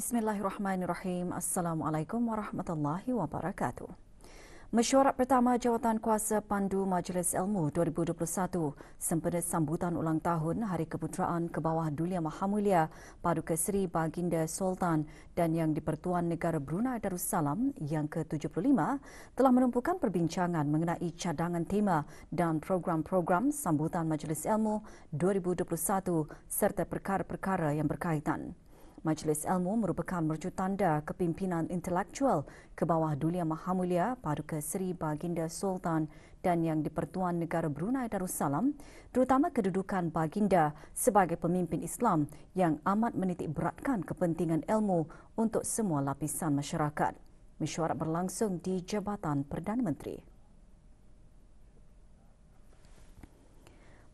Bismillahirrahmanirrahim. Assalamualaikum warahmatullahi wabarakatuh. Mesyuarat pertama Jawatan Kuasa Pandu Majlis Ilmu 2021 sempena sambutan ulang tahun Hari Keputeraan ke bawah Dulia Mahamulia Paduka Seri Baginda Sultan dan Yang di-Pertuan Negara Brunei Darussalam yang ke-75 telah menumpukan perbincangan mengenai cadangan tema dan program-program sambutan Majlis Ilmu 2021 serta perkara-perkara yang berkaitan. Majlis Ilmu merupakan mercutanda kepimpinan intelektual ke bawah Dulia Mahamulia Paduka Seri Baginda Sultan dan Yang di-Pertuan Negara Brunei Darussalam, terutama kedudukan Baginda sebagai pemimpin Islam yang amat menitik beratkan kepentingan ilmu untuk semua lapisan masyarakat. Mesyuarat berlangsung di Jabatan Perdana Menteri.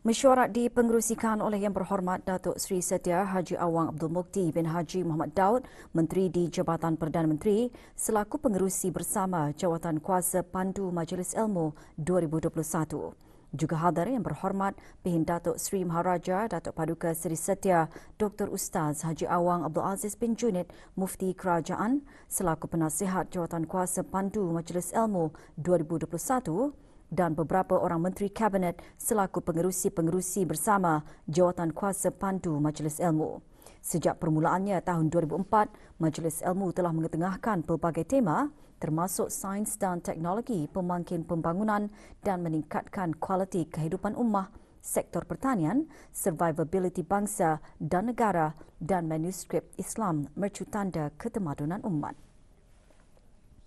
Mesyuarat dipengerusikan oleh Yang Berhormat Datuk Seri Setia Haji Awang Abdul Mukti bin Haji Muhammad Daud, Menteri di Jabatan Perdana Menteri, selaku pengerusi bersama Jawatan Kuasa Pandu Majlis Ilmu 2021. Juga hadir Yang Berhormat Bihin Datuk Seri Maharaja Datuk Paduka Seri Setia Dr. Ustaz Haji Awang Abdul Aziz bin Junid, Mufti Kerajaan, selaku penasihat Jawatan Kuasa Pandu Majlis Ilmu 2021, dan beberapa orang menteri kabinet selaku pengerusi-pengerusi bersama Jawatan Kuasa Pandu Majlis Ilmu. Sejak permulaannya tahun 2004, Majlis Ilmu telah mengetengahkan pelbagai tema termasuk sains dan teknologi pemangkin pembangunan dan meningkatkan kualiti kehidupan ummah, sektor pertanian, survivability bangsa dan negara dan manuskrip Islam mercutanda ketemadunan umat.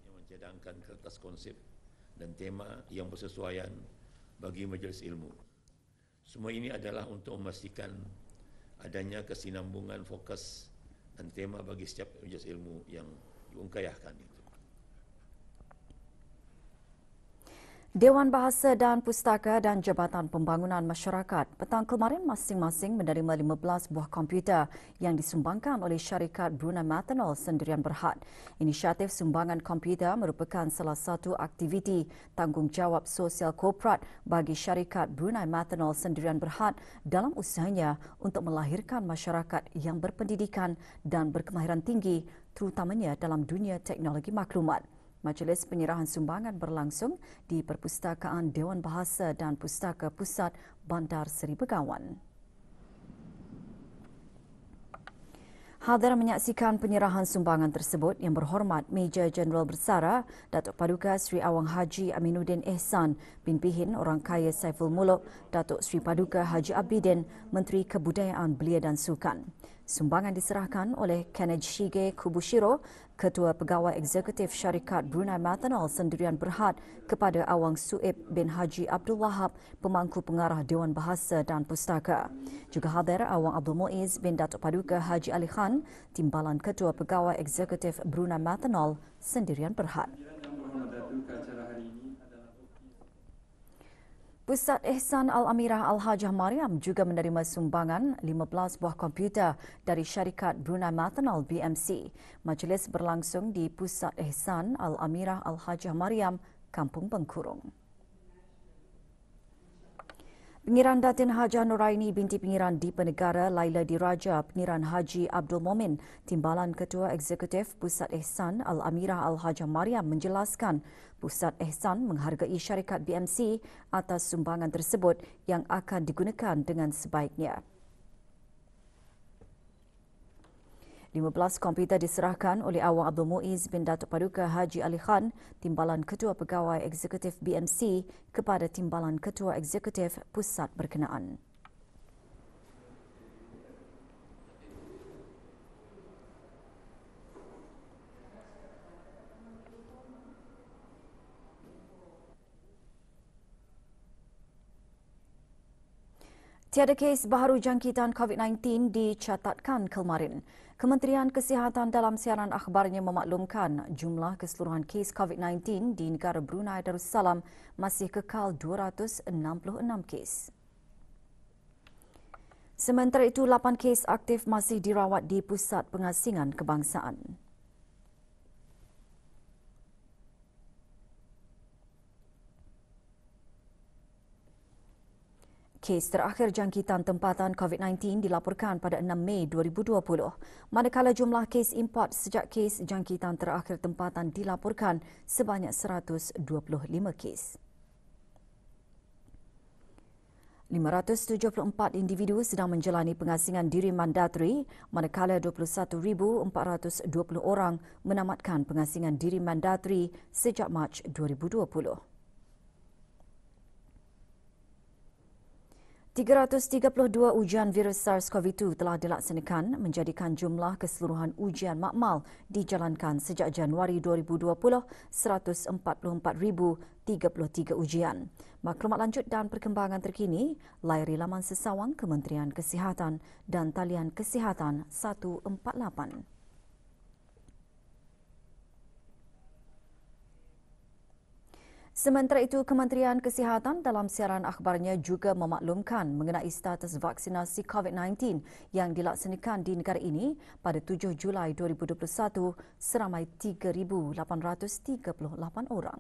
Mencadangkan kertas konsep dan tema yang bersesuaian bagi majlis ilmu. Semua ini adalah untuk memastikan adanya kesinambungan fokus dan tema bagi setiap majlis ilmu yang diungkayahkan itu. Dewan Bahasa dan Pustaka dan Jabatan Pembangunan Masyarakat petang kemarin masing-masing menerima 15 buah komputer yang disumbangkan oleh syarikat Brunei Methanol Sendirian Berhad. Inisiatif sumbangan komputer merupakan salah satu aktiviti tanggungjawab sosial korporat bagi syarikat Brunei Methanol Sendirian Berhad dalam usahanya untuk melahirkan masyarakat yang berpendidikan dan berkemahiran tinggi, terutamanya dalam dunia teknologi maklumat. Majlis penyerahan sumbangan berlangsung di Perpustakaan Dewan Bahasa dan Pustaka Pusat Bandar Seri Begawan. Hadir menyaksikan penyerahan sumbangan tersebut Yang Berhormat Major Jeneral Bersara Datuk Paduka Seri Awang Haji Aminuddin Ehsan bin Pihin Orang Kaya Saiful Muluk, Datuk Seri Paduka Haji Abidin, Menteri Kebudayaan Belia dan Sukan. Sumbangan diserahkan oleh Kenneth Shige Kubushiro, Ketua Pegawai Eksekutif Syarikat Brunei Methanol Sendirian Berhad, kepada Awang Suib bin Haji Abdul Wahab, Pemangku Pengarah Dewan Bahasa dan Pustaka. Juga hadir Awang Abdul Muiz bin Datuk Paduka Haji Ali Khan, Timbalan Ketua Pegawai Eksekutif Brunei Methanol Sendirian Berhad. Pusat Ihsan Al-Amirah Al-Hajah Mariam juga menerima sumbangan 15 buah komputer dari syarikat Brunei Methanol BMC. Majlis berlangsung di Pusat Ihsan Al-Amirah Al-Hajah Mariam, Kampung Bengkurung. Pengiran Datin Hajah Nuraini binti Pengiran Dipa Negara Laila Diraja Pengiran Haji Abdul Momin, Timbalan Ketua Eksekutif Pusat Ihsan Al-Amirah Al-Hajah Mariam menjelaskan Pusat Ihsan menghargai syarikat BMC atas sumbangan tersebut yang akan digunakan dengan sebaiknya. 15 komputer diserahkan oleh Awang Abdul Muiz bin Datuk Paduka Haji Ali Khan, Timbalan Ketua Pegawai Eksekutif BMC, kepada Timbalan Ketua Eksekutif Pusat berkenaan. Tiada kes baharu jangkitan COVID-19 dicatatkan kemarin. Kementerian Kesihatan dalam siaran akhbarnya memaklumkan jumlah keseluruhan kes COVID-19 di negara Brunei Darussalam masih kekal 266 kes. Sementara itu, 8 kes aktif masih dirawat di Pusat Pengasingan Kebangsaan. Kes terakhir jangkitan tempatan COVID-19 dilaporkan pada 6 Mei 2020, manakala jumlah kes import sejak kes jangkitan terakhir tempatan dilaporkan sebanyak 125 kes. 574 individu sedang menjalani pengasingan diri mandatri, manakala 21,420 orang menamatkan pengasingan diri mandatri sejak Mac 2020. 332 ujian virus SARS-CoV-2 telah dilaksanakan menjadikan jumlah keseluruhan ujian makmal dijalankan sejak Januari 2020 144,033 ujian. Maklumat lanjut dan perkembangan terkini layari laman sesawang Kementerian Kesihatan dan talian Kesihatan 148. Sementara itu, Kementerian Kesihatan dalam siaran akhbarnya juga memaklumkan mengenai status vaksinasi COVID-19 yang dilaksanakan di negara ini pada 7 Julai 2021 seramai 3,838 orang.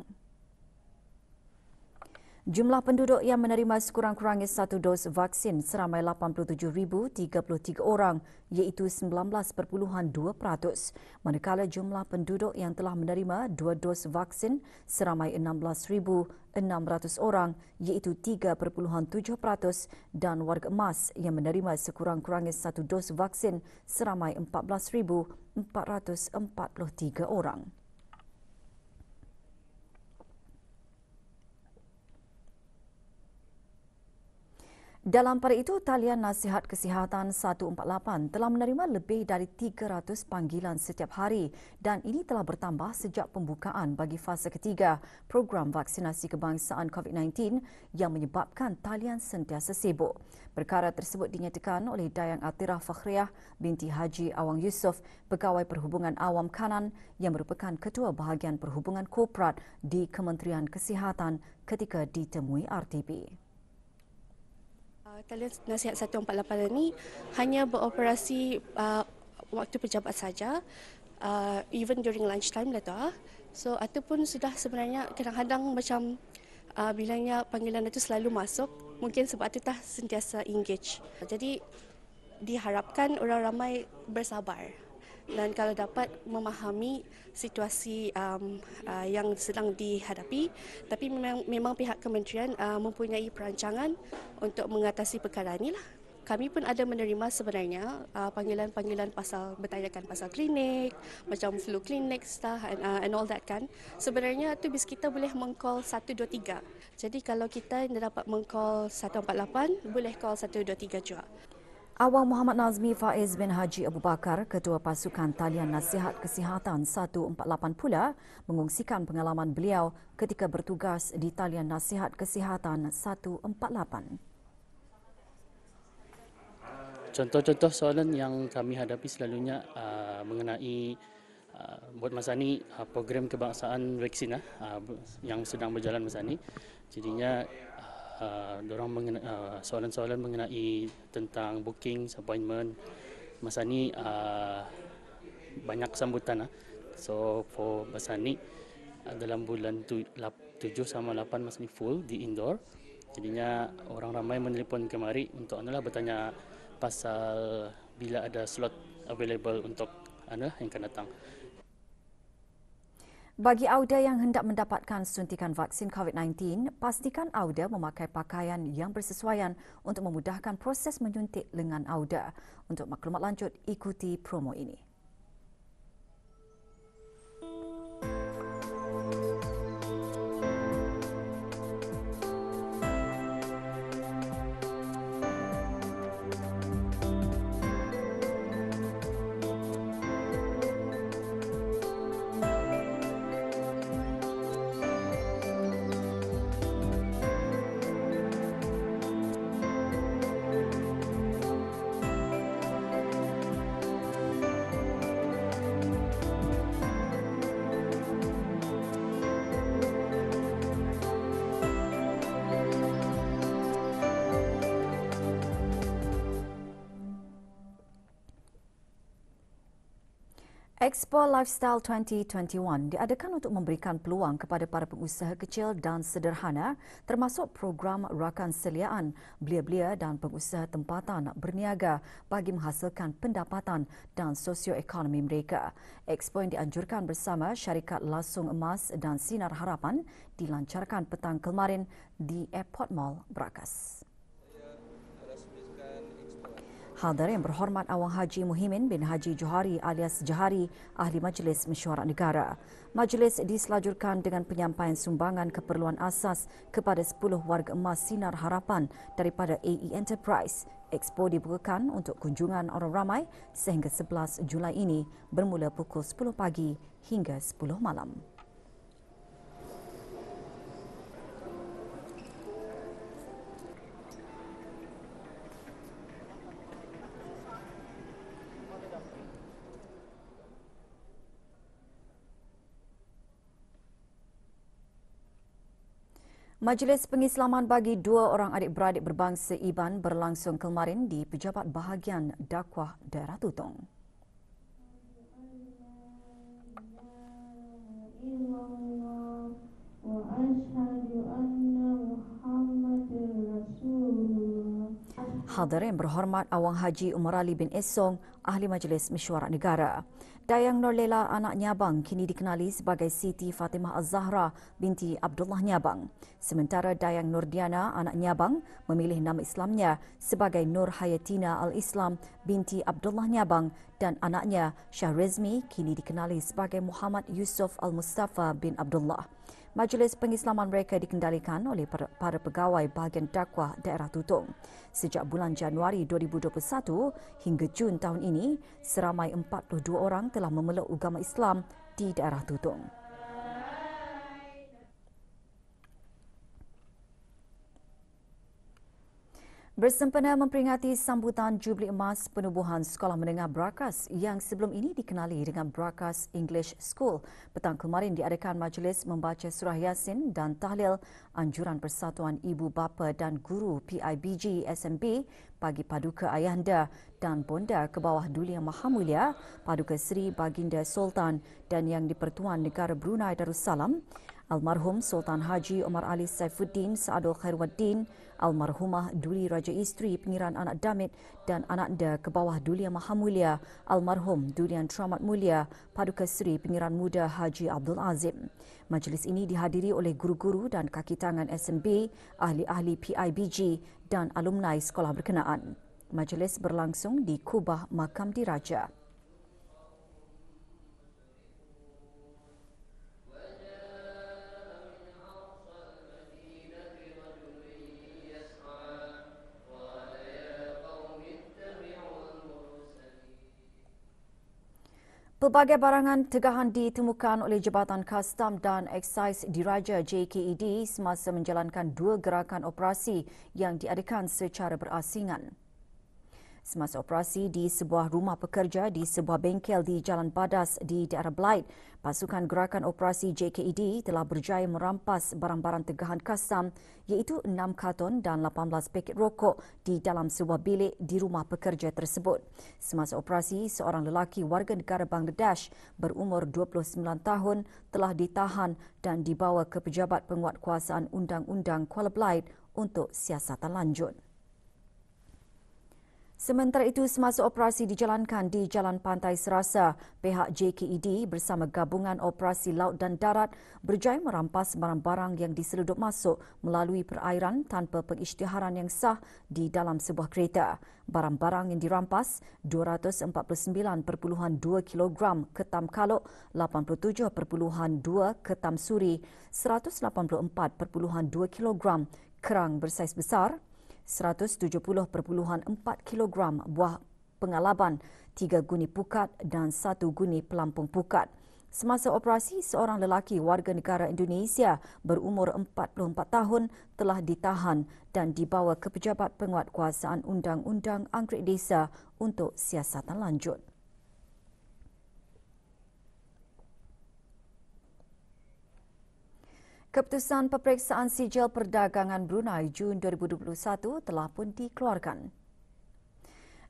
Jumlah penduduk yang menerima sekurang-kurangnya satu dos vaksin seramai 87,033 orang iaitu 19.2%, manakala jumlah penduduk yang telah menerima 2 dos vaksin seramai 16,600 orang iaitu 3.7% dan warga emas yang menerima sekurang-kurangnya satu dos vaksin seramai 14,443 orang. Dalam pada itu, talian Nasihat Kesihatan 148 telah menerima lebih dari 300 panggilan setiap hari dan ini telah bertambah sejak pembukaan bagi fasa ketiga program vaksinasi kebangsaan COVID-19 yang menyebabkan talian sentiasa sibuk. Perkara tersebut dinyatakan oleh Dayang Atirah Fakhriah binti Haji Awang Yusof, Pegawai Perhubungan Awam Kanan yang merupakan Ketua Bahagian Perhubungan Korporat di Kementerian Kesihatan ketika ditemui RTB. Talian Nasihat 148 ini hanya beroperasi waktu pejabat saja, even during lunch time lah tu. So ataupun sudah sebenarnya kadang-kadang macam bilangnya panggilan itu selalu masuk, mungkin sebab itu dah sentiasa engage. Jadi diharapkan orang ramai bersabar dan kalau dapat memahami situasi yang sedang dihadapi, tapi memang pihak kementerian mempunyai perancangan untuk mengatasi perkara inilah. Kami pun ada menerima sebenarnya panggilan-panggilan pasal bertanyakan pasal klinik, macam flu klinik, and all that kan. Sebenarnya tu bis kita boleh meng-call 123. Jadi kalau kita dapat meng-call 148, boleh call 123 juga. Awang Muhammad Nazmi Faiz bin Haji Abu Bakar, Ketua Pasukan Talian Nasihat Kesihatan 148 pula mengungsikan pengalaman beliau ketika bertugas di Talian Nasihat Kesihatan 148. Contoh-contoh soalan yang kami hadapi selalunya mengenai buat masa ni program kebangsaan vaksin yang sedang berjalan masa ni. Jadinya dorang soalan-soalan mengenai tentang booking, appointment. Masa ni banyak sambutan. So for masa ni dalam bulan 7 sama 8 masa ni full di indoor. Jadinya orang ramai menelpon kemari untuk bertanya pasal bila ada slot available untuk yang akan datang. Bagi Auda yang hendak mendapatkan suntikan vaksin COVID-19, pastikan Auda memakai pakaian yang bersesuaian untuk memudahkan proses menyuntik lengan Auda. Untuk maklumat lanjut, ikuti promo ini. Expo Lifestyle 2021 diadakan untuk memberikan peluang kepada para pengusaha kecil dan sederhana termasuk program rakan seliaan, belia-belia dan pengusaha tempatan berniaga bagi menghasilkan pendapatan dan sosioekonomi mereka. Expo yang dianjurkan bersama syarikat Lasung Emas dan Sinar Harapan dilancarkan petang kemarin di Airport Mall, Brakas. Hadir yang berhormat Awang Haji Muhyiddin bin Haji Johari alias Johari, Ahli Majlis Mesyuarat Negara. Majlis diselajurkan dengan penyampaian sumbangan keperluan asas kepada 10 warga emas Sinar Harapan daripada AE Enterprise. Expo dibukakan untuk kunjungan orang ramai sehingga 11 Julai ini bermula pukul 10 pagi hingga 10 malam. Majlis Pengislaman bagi dua orang adik-beradik berbangsa Iban berlangsung kemarin di Pejabat Bahagian Dakwah Daerah Tutong. Hadir yang berhormat Awang Haji Umar Ali bin Esong, Ahli Majlis Mesyuarat Negara. Dayang Norlela anak Nyabang kini dikenali sebagai Siti Fatimah Az-Zahra binti Abdullah Nyabang. Sementara Dayang Nurdiana anak Nyabang memilih nama Islamnya sebagai Nur Hayatina Al-Islam binti Abdullah Nyabang dan anaknya Syahrizmi kini dikenali sebagai Muhammad Yusuf Al-Mustafa bin Abdullah. Majlis pengislaman mereka dikendalikan oleh para pegawai bahagian dakwah daerah Tutong. Sejak bulan Januari 2021 hingga Jun tahun ini, seramai 42 orang telah memeluk agama Islam di daerah Tutong. Bersempena memperingati sambutan Jubli Emas Penubuhan Sekolah Menengah Brakas yang sebelum ini dikenali dengan Brakas English School, petang kemarin diadakan majlis membaca surah Yasin dan tahlil anjuran Persatuan Ibu Bapa dan Guru PIBG SMB bagi Paduka Ayahanda dan Bonda ke bawah Duli Yang Maha Mulia Paduka Seri Baginda Sultan dan Yang di-Pertuan Negara Brunei Darussalam, Almarhum Sultan Haji Omar Ali Saifuddin Saadul Khairuddin, Almarhumah Duli Raja Isteri Pengiran Anak Damit dan Ananda ke bawah Duli Yang Maha Mulia, Almarhum Duli Yang Teramat Mulia Paduka Seri Pengiran Muda Haji Abdul Azim. Majlis ini dihadiri oleh guru-guru dan kaki tangan SMB, ahli-ahli PIBG dan alumni sekolah berkenaan. Majlis berlangsung di Kubah Makam Diraja. Pelbagai barangan tegahan ditemukan oleh Jabatan Kastam dan Eksais Diraja JKED semasa menjalankan dua gerakan operasi yang diadakan secara berasingan. Semasa operasi di sebuah rumah pekerja di sebuah bengkel di Jalan Badas di daerah Belait, pasukan gerakan operasi JKED telah berjaya merampas barang-barang tegahan kastam iaitu 6 karton dan 18 paket rokok di dalam sebuah bilik di rumah pekerja tersebut. Semasa operasi, seorang lelaki warga negara Bangladesh berumur 29 tahun telah ditahan dan dibawa ke Pejabat Penguatkuasaan Undang-Undang Kuala Belait untuk siasatan lanjut. Sementara itu, semasa operasi dijalankan di Jalan Pantai Serasa, pihak JKED bersama Gabungan Operasi Laut dan Darat berjaya merampas barang-barang yang diseludup masuk melalui perairan tanpa pengisytiharan yang sah di dalam sebuah kereta. Barang-barang yang dirampas 249.2 kilogram ketam kaluk, 87.2 ketam suri, 184.2 kilogram kerang bersaiz besar, 170.4 kilogram buah pengalaban, 3 guni pukat dan 1 guni pelampung pukat. Semasa operasi, seorang lelaki warga negara Indonesia berumur 44 tahun telah ditahan dan dibawa ke Pejabat Penguatkuasaan Undang-Undang Anggrek Desa untuk siasatan lanjut. Keputusan peperiksaan sijil perdagangan Brunei Jun 2021 telah pun dikeluarkan.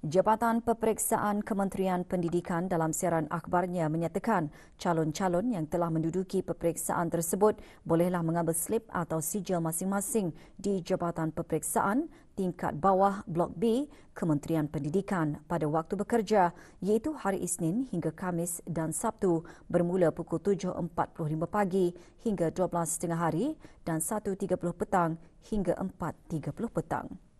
Jabatan Peperiksaan Kementerian Pendidikan dalam siaran akhbarnya menyatakan calon-calon yang telah menduduki peperiksaan tersebut bolehlah mengambil slip atau sijil masing-masing di Jabatan Peperiksaan tingkat bawah Blok B Kementerian Pendidikan pada waktu bekerja iaitu hari Isnin hingga Khamis dan Sabtu bermula pukul 7.45 pagi hingga 12.30 hari dan 1.30 petang hingga 4.30 petang.